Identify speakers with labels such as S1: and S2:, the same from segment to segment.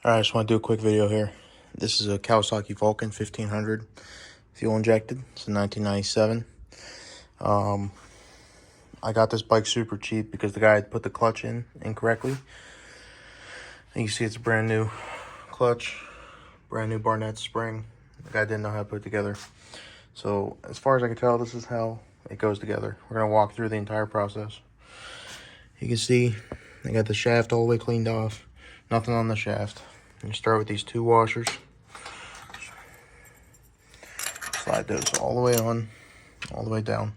S1: Alright, I just want to do a quick video here. This is a Kawasaki Vulcan 1500 fuel injected. It's a 1997. I got this bike super cheap because the guy had put the clutch in incorrectly. And you see it's a brand new clutch, brand new Barnett spring. The guy didn't know how to put it together. So as far as I can tell, this is how it goes together. We're going to walk through the entire process. You can see I got the shaft all the way cleaned off. Nothing on the shaft. You start with these two washers. Slide those all the way on, all the way down.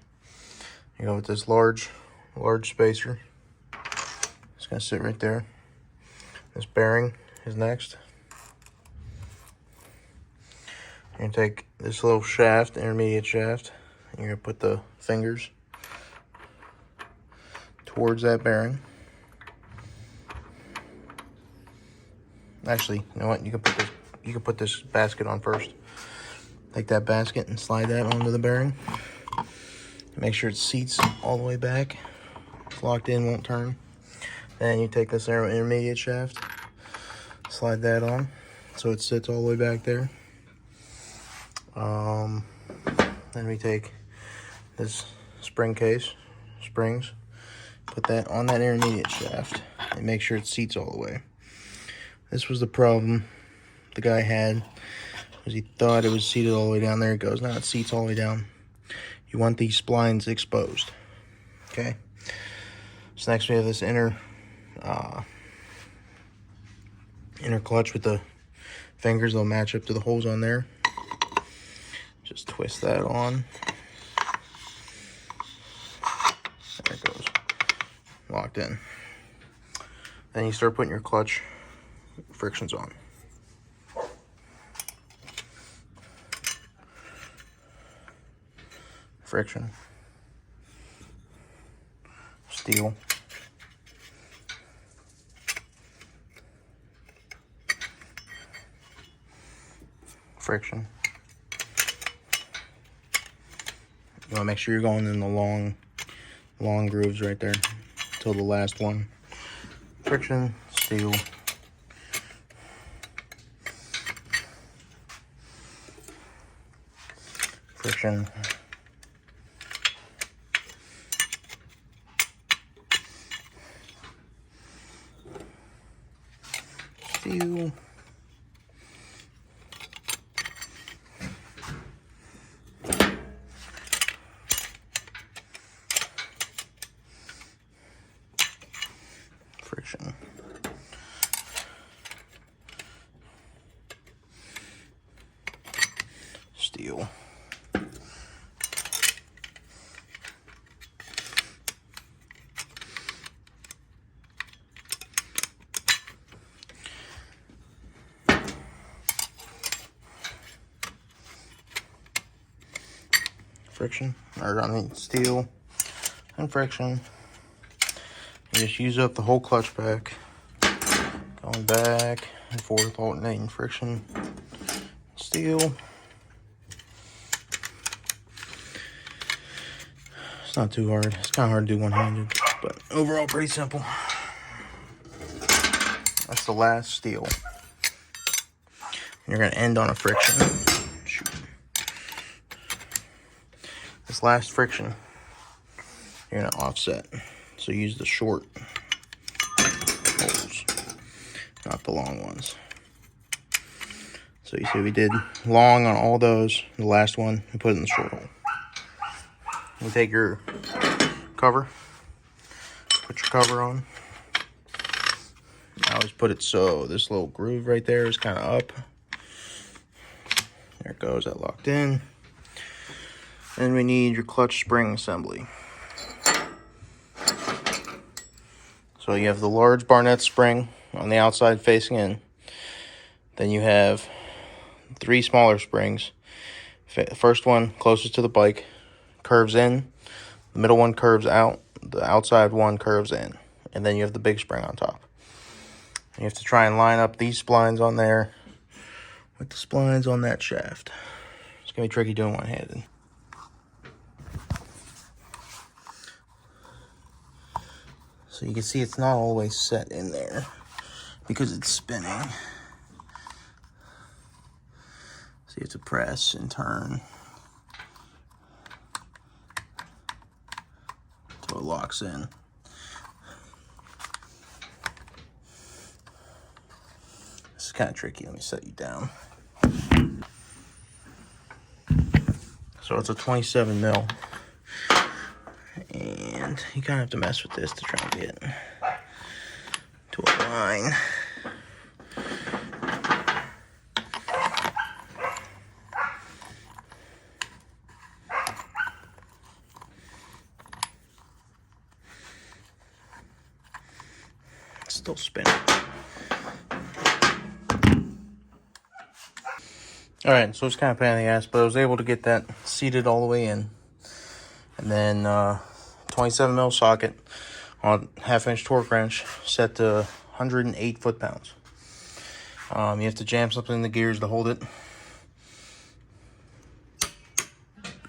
S1: You go with this large spacer. It's gonna sit right there. This bearing is next. You're gonna take this little shaft, intermediate shaft, and you're gonna put the fingers towards that bearing. Actually, you know what? You can put this basket on first. Take that basket and slide that onto the bearing. Make sure it seats all the way back. It's locked in, won't turn. Then you take this intermediate shaft, slide that on so it sits all the way back there. Then we take this spring case, springs, put that on that intermediate shaft and make sure it seats all the way. This was the problem the guy had, was he thought it was seated all the way down. There it goes. Now it seats all the way down. You want these splines exposed. Okay. So next we have this inner clutch with the fingers. They'll match up to the holes on there. Just twist that on. There it goes. Locked in. Then you start putting your clutch frictions on. Friction. Steel. Friction. You want to make sure you're going in the long grooves right there till the last one. Friction, steel. Friction. Steel. Friction. Steel. Friction, or I mean steel and friction. You just use up the whole clutch pack, going back and forth, alternating friction, steel. It's not too hard. It's kind of hard to do one-handed, but overall pretty simple. That's the last steel. And you're gonna end on a friction. Shoot. This last friction, you're gonna offset. So use the short holes, not the long ones. So you see we did long on all those. The last one, we put it in the short hole. You take your cover, put your cover on. I always put it so this little groove right there is kind of up. There it goes, that locked in. Then we need your clutch spring assembly. So you have the large Barnett spring on the outside facing in. Then you have 3 smaller springs. First one closest to the bike curves in. The middle one curves out. The outside one curves in. And then you have the big spring on top. And you have to try and line up these splines on there with the splines on that shaft. It's going to be tricky doing one-handed. So you can see it's not always set in there because it's spinning. you have to press and turn until it locks in. This is kind of tricky. Let me set you down. So it's a 27 mil. And you kind of have to mess with this to try and get to a line. It's still spinning. Alright, so it's kind of pain in the ass, but I was able to get that seated all the way in. And then 27 mil socket on 1/2-inch torque wrench set to 108 foot-pounds. You have to jam something in the gears to hold it.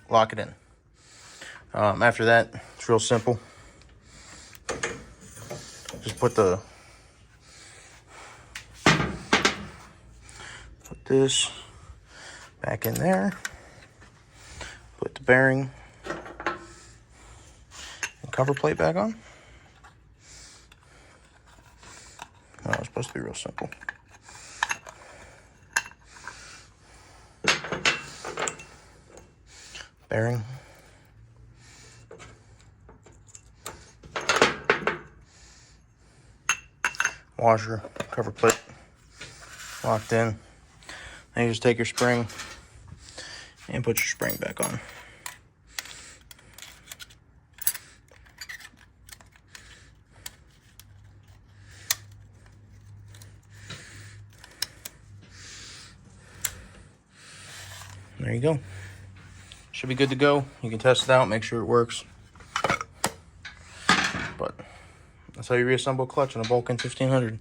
S1: Lock it in. After that, it's real simple. Just put this back in there. Put the bearing and cover plate back on. Oh, it's supposed to be real simple. Bearing. Washer, cover plate, locked in. Then you just take your spring and put your spring back on. There you go. Should be good to go. You can test it out, make sure it works. But that's how you reassemble a clutch on a Vulcan 1500.